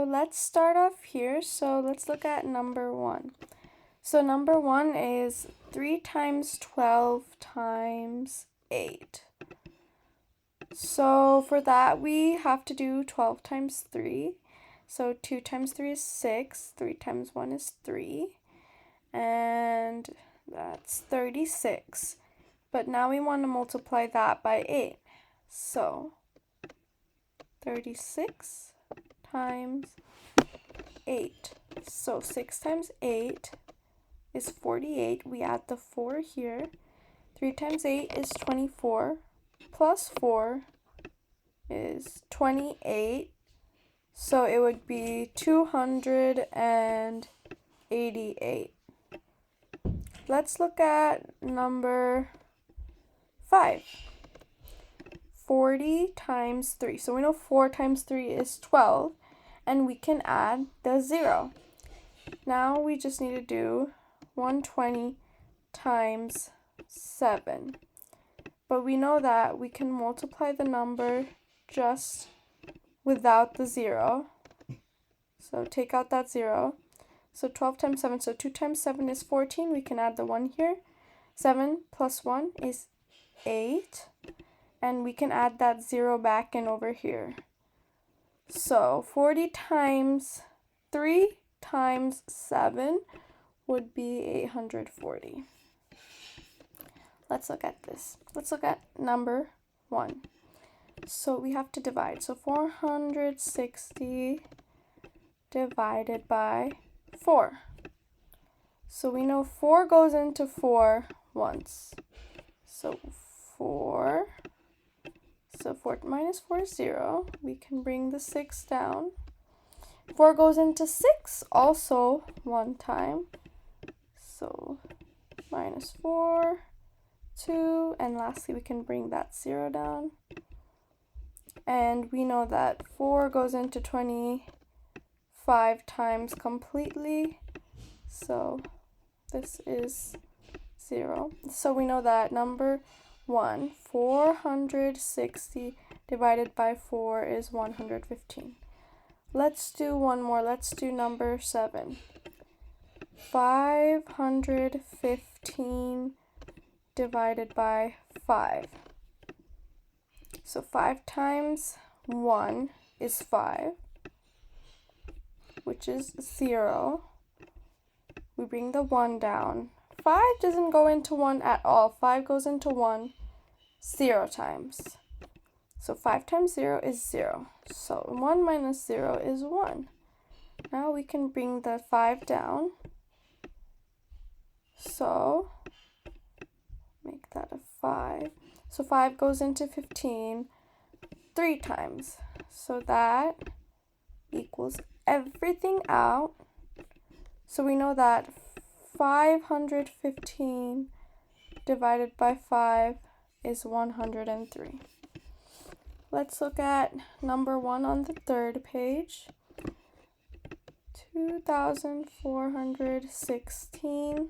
let's start off here. So let's look at number 1. So number 1 is 3 times 12 times 8. So for that, we have to do 12 times 3. So 2 times 3 is 6. 3 times 1 is 3. And that's 36. But now we want to multiply that by 8. So 36 times 8. So 6 times 8 is 48. We add the 4 here. 3 times 8 is 24. Plus 4 is 28. So it would be 288. Let's look at number 5. 40 times 3. So we know 4 times 3 is 12, and we can add the 0. Now we just need to do 120 times 7. But we know that we can multiply the number just without the 0. So take out that 0. So 12 times 7, so 2 times 7 is 14. We can add the 1 here. 7 plus 1 is 8. And we can add that 0 back in over here. So 40 times 3 times 7 would be 840. Let's look at this. Let's look at number 1. So we have to divide. So 460 divided by 4. So we know 4 goes into 4 once. So 4. So 4 minus 4 is 0. We can bring the 6 down. 4 goes into 6 also one time. So minus 4. 2, and lastly we can bring that 0 down. And we know that 4 goes into 25 times completely, so this is 0. So we know that number 1, 460 divided by 4 is 115. Let's do one more. Let's do number 7. 515 divided by 5. So 5 times 1 is 5, which is 0. We bring the 1 down. 5 doesn't go into 1 at all. 5 goes into 1 0 times. So 5 times 0 is 0. So 1 minus 0 is 1. Now we can bring the 5 down. So make that a 5. So 5 goes into 15 3 times. So that equals everything out. So we know that 515 divided by 5 is 103. Let's look at number 1 on the 3rd page. 2,416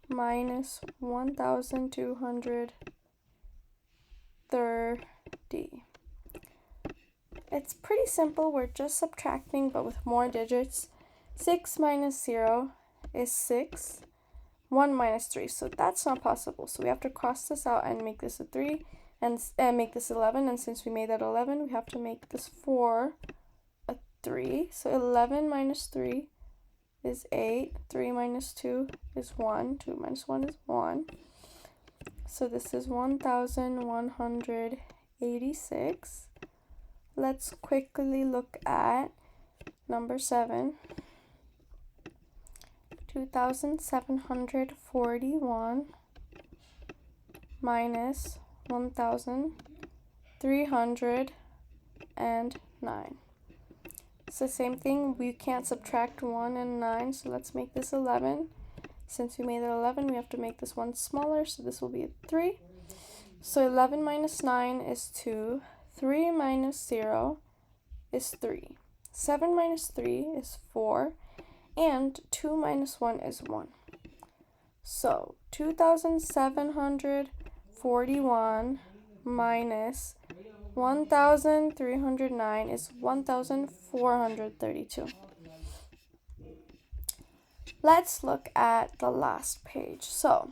minus 1,230. It's pretty simple. We're just subtracting, but with more digits. 6 minus 0 is 6. 1 minus 3, so that's not possible. So we have to cross this out and make this a 3, and make this 11. And since we made that 11, we have to make this 4 a 3. So 11 minus 3 is 8. 3 minus 2 is 1. 2 minus 1 is 1. So this is 1,186. Let's quickly look at number 7. 2,741 minus 1,309. It's the same thing. We can't subtract 1 and 9, so let's make this 11. Since we made it 11, we have to make this one smaller, so this will be a 3. So 11 minus 9 is 2. 3 minus 0 is 3. 7 minus 3 is 4. And 2 minus 1 is 1. So 2,741 minus 1,309 is 1,432. Let's look at the last page. So,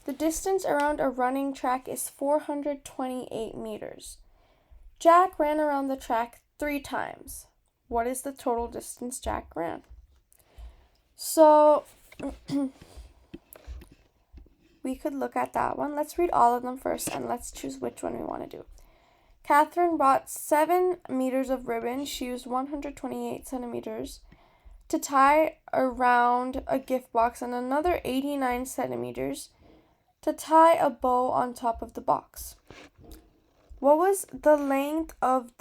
the distance around a running track is 428 meters. Jack ran around the track 3 times. What is the total distance Jack ran? So, we could look at that one. Let's read all of them first and let's choose which one we want to do. Catherine bought 7 meters of ribbon. She used 128 centimeters to tie around a gift box and another 89 centimeters to tie a bow on top of the box. What was the length of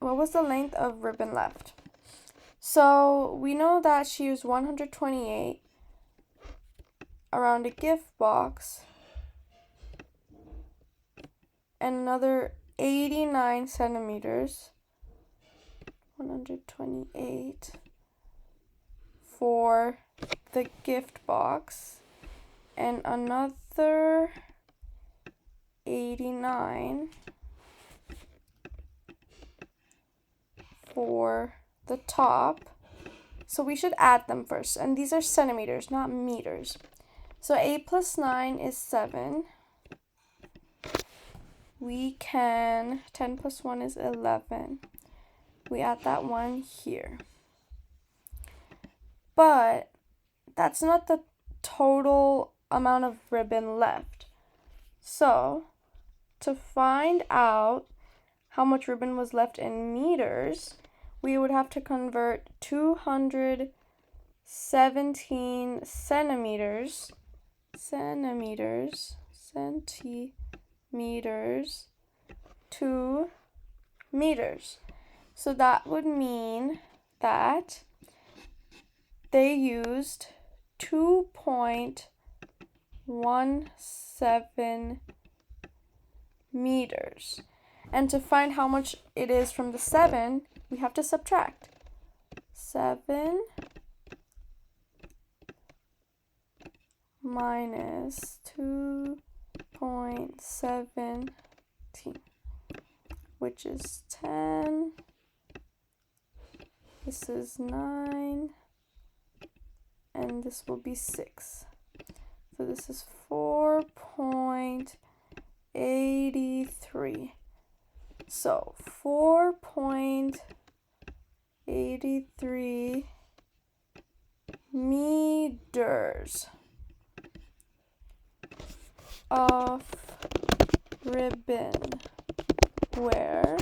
ribbon left? So we know that she used 128 around a gift box and another 89 centimeters, 128 for the gift box and another 89 for the top. So we should add them first, and these are centimeters, not meters. So 8 plus 9 is 7. 10 plus 1 is 11. We add that one here. But that's not the total amount of ribbon left. So, to find out how much ribbon was left in meters, we would have to convert 217 centimeters to meters. So that would mean that they used 2.17 meters. And to find how much it is from the 7, we have to subtract. 7 minus 2.17, which is 10. This is 9. And this will be 6. So this is 4.83. So 4.83 meters of ribbon were